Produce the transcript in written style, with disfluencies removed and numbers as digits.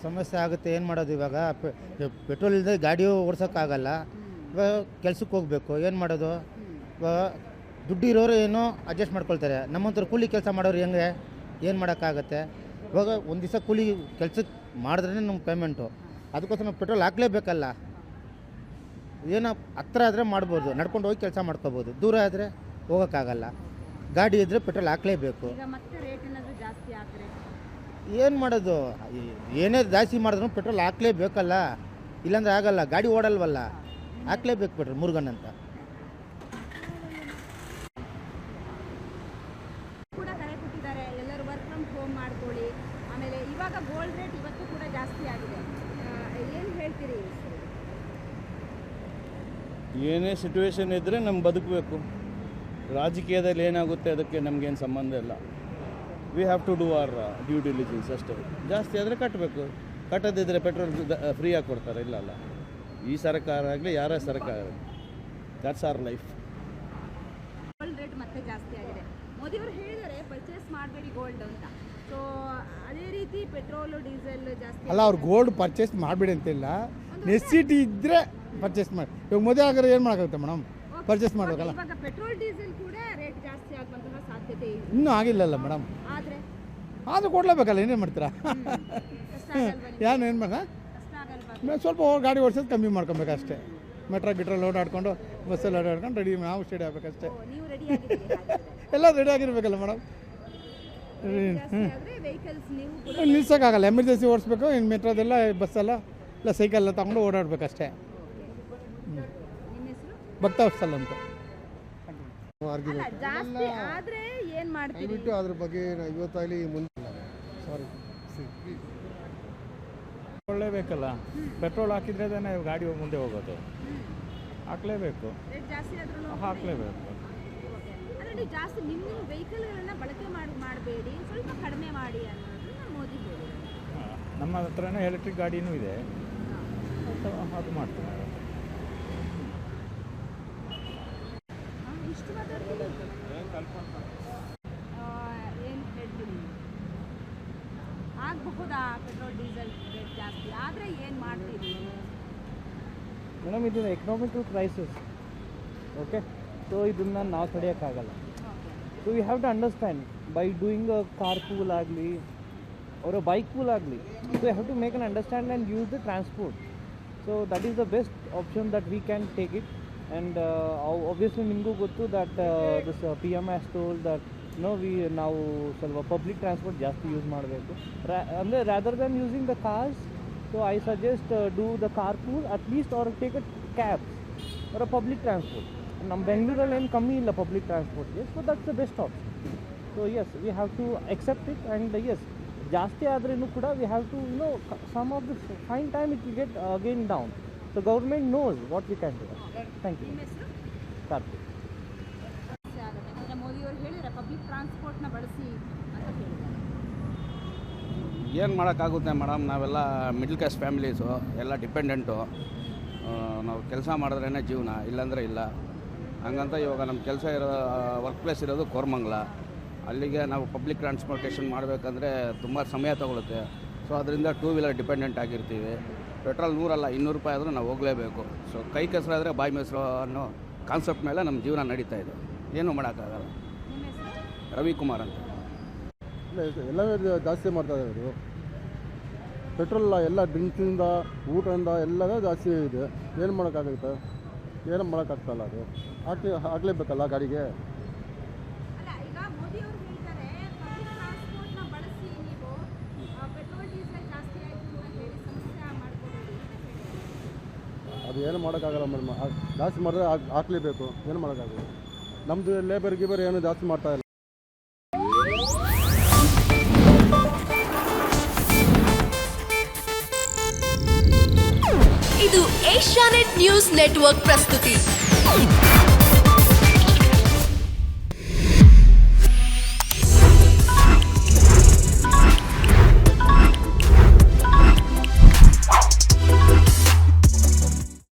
ಸಮಸ್ಯೆ ಆಗುತ್ತೆ. ಏನು ಮಾಡೋದು ಇವಾಗ? ಪೆಟ್ರೋಲ್ ಇಲ್ಲದೆ ಗಾಡಿಯೂ ಓಡ್ಸೋಕ್ಕಾಗಲ್ಲ. ಇವಾಗ ಕೆಲ್ಸಕ್ಕೆ ಹೋಗಬೇಕು, ಏನು ಮಾಡೋದು? ಇವಾಗ ದುಡ್ಡು ಇರೋರು ಏನೋ ಅಡ್ಜಸ್ಟ್ ಮಾಡ್ಕೊಳ್ತಾರೆ. ನಮ್ಮಂಥವ್ರು ಕೂಲಿ ಕೆಲಸ ಮಾಡೋರು ಹೆಂಗೆ? ಏನು ಮಾಡೋಕ್ಕಾಗತ್ತೆ? ಇವಾಗ ಒಂದು ದಿವಸ ಕೂಲಿ ಕೆಲ್ಸಕ್ಕೆ ಮಾಡಿದ್ರೇ ನಮ್ಮ ಪೇಮೆಂಟು. ಅದಕ್ಕೋಸ್ಕರ ನಾವು ಪೆಟ್ರೋಲ್ ಹಾಕಲೇಬೇಕಲ್ಲ. ಏನೋ ಹತ್ರ ಆದರೆ ಮಾಡ್ಬೋದು, ನಡ್ಕೊಂಡು ಹೋಗಿ ಕೆಲಸ ಮಾಡ್ಕೋಬೋದು. ದೂರ ಆದರೆ ಹೋಗೋಕ್ಕಾಗಲ್ಲ. ಗಾಡಿ ಇದ್ದರೆ ಪೆಟ್ರೋಲ್ ಹಾಕಲೇಬೇಕು. ಏನು ಮಾಡೋದು? ಏನೇ ಜಾಸ್ತಿ ಮಾಡಿದ್ರು ಪೆಟ್ರೋಲ್ ಹಾಕಲೇಬೇಕಲ್ಲ, ಇಲ್ಲಾಂದರೆ ಆಗಲ್ಲ. ಗಾಡಿ ಓಡಲ್ವಲ್ಲ, ಹಾಕಲೇಬೇಕು ಪೆಟ್ರೋಲ್. ಮುರುಗನ್ ಅಂತ ಕೂಡ ಕರೆ ಕೊಟ್ಟಿದ್ದಾರೆ, ಎಲ್ಲರೂ ವರ್ಕ್ ಫ್ರಮ್ ಹೋಮ್ ಮಾಡ್ಕೊಳ್ಳಿ. ಆಮೇಲೆ ಇವಾಗ ಗೋಲ್ಡ್ ರೇಟ್ ಇವತ್ತು ಕೂಡ ಜಾಸ್ತಿ ಆಗಿದೆ. ಏನು ಹೇಳ್ತೀರಿ? ಏನೇ ಸಿಚುವೇಶನ್ ಇದ್ದರೆ ನಮ್ಮ ಬದುಕಬೇಕು. ರಾಜಕೀಯದಲ್ಲಿ ಏನಾಗುತ್ತೆ ಅದಕ್ಕೆ ನಮಗೇನು ಸಂಬಂಧ ಇಲ್ಲ. We have to do our due diligence ಅಷ್ಟೇ. ಜಾಸ್ತಿ ಆದರೆ ಕಟ್ಟಬೇಕು, ಕಟ್ಟದಿದ್ದರೆ ಪೆಟ್ರೋಲ್ ಫ್ರೀಯಾಗಿ ಕೊಡ್ತಾರೆ. ಇಲ್ಲ ಈ ಸರ್ಕಾರ ಆಗಲಿ ಯಾರ ಸರ್ಕಾರ ಆಗಲಿ, that's our life. Gold rate ಮತ್ತೆ ಜಾಸ್ತಿ ಆಗಿದೆ. ಮೋದಿಯವರು ಹೇಳಿದ್ದಾರೆ ಪರ್ಚೇಸ್ ಮಾಡಬೇಡಿ ಗೋಲ್ಡ್ ಅಂತ. ಸೊ ಅದೇ ರೀತಿ ಪೆಟ್ರೋಲು ಡೀಸೆಲ್ ಜಾಸ್ತಿ ಅಲ್ಲ, ಅವ್ರು ಗೋಲ್ಡ್ ಪರ್ಚೇಸ್ ಮಾಡಬೇಡಿ ಅಂತಿಲ್ಲ. ನೆಸಿಟಿ ಇದ್ದರೆ ಪರ್ಚೇಸ್ ಮಾಡಿ. ಇವಾಗ ಮದುವೆ ಆಗಿರೋ ಏನು ಮಾಡೋಕ್ಕಾಗುತ್ತೆ ಮೇಡಮ್? ಪರ್ಚೇಸ್ ಮಾಡಬೇಕಲ್ಲ. ಇವಾಗ ಪೆಟ್ರೋಲ್ ಡೀಸೆಲ್ ಕೂಡ ರೇಟ್ ಜಾಸ್ತಿ ಆಗುವಂತಹ ಸಾಧ್ಯತೆ ಇದೆ. ಇನ್ನೂ ಆಗಿಲ್ಲಲ್ಲ ಮೇಡಮ್. ಆದರೂ ಕೊಡಲೇಬೇಕಲ್ಲ, ಏನೇನು ಮಾಡ್ತೀರಾ? ಏನು ಮಾಡ ಸ್ವಲ್ಪ ಗಾಡಿ ಓಡಿಸೋದು ಕಮ್ಮಿ ಮಾಡ್ಕೊಬೇಕು ಅಷ್ಟೇ. ಮೆಟ್ರೋ ಗಿಟ್ರಲ್ಲಿ ಓಡಾಡ್ಕೊಂಡು ಬಸ್ಸಲ್ಲಿ ಓಡಾಡ್ಕೊಂಡು ರೆಡಿ ನಾವು ಸ್ಟಡಿ ಆಗಬೇಕಷ್ಟೇ. ಎಲ್ಲ ರೆಡಿ ಆಗಿರ್ಬೇಕಲ್ಲ ಮೇಡಮ್. ನಿಲ್ಸೋಕ್ಕಾಗಲ್ಲ, ಎಮರ್ಜೆನ್ಸಿ ಓಡಿಸ್ಬೇಕು. ಇನ್ನು ಮೆಟ್ರೋದೆಲ್ಲ ಬಸ್ಸೆಲ್ಲ ಇಲ್ಲ ಸೈಕಲ್ ತಗೊಂಡು ಓಡಾಡ್ಬೇಕಷ್ಟೇ. ಭಕ್ತಾವತ್ಸಲ ಅಂತ ದಯವಿಟ್ಟು ಅದ್ರ ಬಗ್ಗೆ ಇವತ್ತಾಗಲಿ ಮುಂದೆ ಸಾರಿ ಕೊಳ್ಳೇಬೇಕಲ್ಲ. ಪೆಟ್ರೋಲ್ ಹಾಕಿದ್ರೆ ತಾನೇ ಗಾಡಿ ಮುಂದೆ ಹೋಗೋದು. ಹಾಕಲೇಬೇಕು, ಹಾಕಲೇಬೇಕು. ಜಾಸ್ತಿ ನಿಮ್ಮ ವೆಹಿಕಲ್ಗಳನ್ನ ಬಳಕೆ ಮಾಡಬೇಡಿ, ಸ್ವಲ್ಪ ಕಡಿಮೆ ಮಾಡಿ ಅನ್ನೋದು ಮೋದಿ ಹೇಳಿದ್ದಾರೆ. ನಮ್ಮ ಹತ್ರನೇ ಎಲೆಕ್ಟ್ರಿಕ್ ಗಾಡಿನೂ ಇದೆ, ಅದು ಮಾಡ್ತೀವಿ. ಇಷ್ಟು ಮಾತಾಡ್ತೀನಿ. ಏನು ಹೇಳ್ತೀನಿ, ಆಗಬಹುದಾ ಪೆಟ್ರೋಲ್ ಡೀಸೆಲ್ ರೇಟ್ ಜಾಸ್ತಿ ಆದರೆ ಏನು ಮಾಡ್ತೀವಿ ಮೇಡಮ್? ಇದು ಎಕನಾಮಿಕಲ್ ಕ್ರೈಸಿಸ್. ಓಕೆ, ಸೊ ಇದನ್ನು ನಾವು ತಡೆಯೋಕ್ಕಾಗಲ್ಲ. So you have to understand by doing a carpool ಆಗಲಿ or a bike pool ಆಗಲಿ, so you have to make an understand and use the transport. So that is the best option that we can take it. And obviously ನಿಮಗೂ ಗೊತ್ತು that this PM has told that ನಾವು ಸ್ವಲ್ಪ public transport ಜಾಸ್ತಿ use ಮಾಡಬೇಕು. ಅಂದರೆ rather than using the cars, so I suggest do the carpool at least, or take a cab or a public transport. ನಮ್ಮ ಬೆಂಗಳೂರಲ್ಲಿ ಏನು ಕಮ್ಮಿ ಇಲ್ಲ ಪಬ್ಲಿಕ್ ಟ್ರಾನ್ಸ್ಪೋರ್ಟ್ಗೆ, so that's the best option. So yes, we have to accept it. And yes, ಜಾಸ್ತಿ ಆದ್ರೂ ಕೂಡ we have to some of the fine time it will get again down. So government knows what we can do. Thank you. Karthik. ಮೋದಿಯವರು ಹೇಳಿದರೆ public ಟ್ರಾನ್ಸ್ಪೋರ್ಟ್ನ ಬಳಸಿ ಅಂತ ಹೇಳಿದ್ದಾರೆ. ಏನು ಮಾಡೋಕ್ಕಾಗುತ್ತೆ ಮೇಡಮ್? ನಾವೆಲ್ಲ ಮಿಡ್ಲ್ ಕ್ಲಾಸ್ ಫ್ಯಾಮಿಲೀಸು, ಎಲ್ಲ ಡಿಪೆಂಡೆಂಟು. ನಾವು ಕೆಲಸ ಮಾಡಿದ್ರೇ ಜೀವನ, ಇಲ್ಲಾಂದರೆ ಇಲ್ಲ. ಹಂಗಂತ ಇವಾಗ ನಮ್ಮ ಕೆಲಸ ಇರೋ ವರ್ಕ್ ಪ್ಲೇಸ್ ಇರೋದು ಕೋರಮಂಗಲ. ಅಲ್ಲಿಗೆ ನಾವು ಪಬ್ಲಿಕ್ ಟ್ರಾನ್ಸ್ಪೋರ್ಟೇಷನ್ ಮಾಡಬೇಕಂದ್ರೆ ತುಂಬ ಸಮಯ ತೊಗೊಳುತ್ತೆ. ಸೊ ಅದರಿಂದ ಟೂ ವೀಲರ್ ಡಿಪೆಂಡೆಂಟ್ ಆಗಿರ್ತೀವಿ. ಪೆಟ್ರೋಲ್ 100 ಅಲ್ಲ 200 ರೂಪಾಯಿ ಆದರೂ ನಾವು ಹೋಗಲೇಬೇಕು. ಸೊ ಕೈ ಕೆಸರಾದರೆ ಬಾಯಿ ಮೊಸರು ಅನ್ನೋ ಕಾನ್ಸೆಪ್ಟ್ ಮೇಲೆ ನಮ್ಮ ಜೀವನ ನಡೀತಾ ಇದೆ. ಏನೂ ಮಾಡೋಕ್ಕಾಗಲ್ಲ. ರವಿಕುಮಾರ್ ಅಂತ. ಎಲ್ಲವೇ ಜಾಸ್ತಿ ಮಾಡ್ತಾ ಇದ್ದಾರೆ. ಪೆಟ್ರೋಲ್ ಎಲ್ಲ ಡ್ರಿಂಕ್ಸಿಂದ ಊಟದಿಂದ ಎಲ್ಲವೇ ಜಾಸ್ತಿ ಇದೆ. ಏನು ಮಾಡೋಕ್ಕಾಗುತ್ತೆ? ಏನು ಮಾಡೋಕ್ಕಾಗ್ತಲ್ಲ. ಅದು ಹಾಕಲೇಬೇಕಲ್ಲ ಗಾಡಿಗೆ. ಅದು ಏನು ಮಾಡೋಕ್ಕಾಗಲ್ಲ ಮೇಡಮ್. ಜಾಸ್ತಿ ಮಾಡಿದ್ರೆ ಹಾಕಲೇಬೇಕು. ಏನು ಮಾಡೋಕ್ಕಾಗಲ್ಲ. ನಮ್ಮದು ಲೇಬರ್ ಗಿಬರ್ ಏನು ಜಾಸ್ತಿ ಮಾಡ್ತಾ ಇಲ್ಲ. ಇದು ಏಷ್ಯಾನೆಟ್ ನ್ಯೂಸ್ ನೆಟ್ವರ್ಕ್ ಪ್ರಸ್ತುತಿ.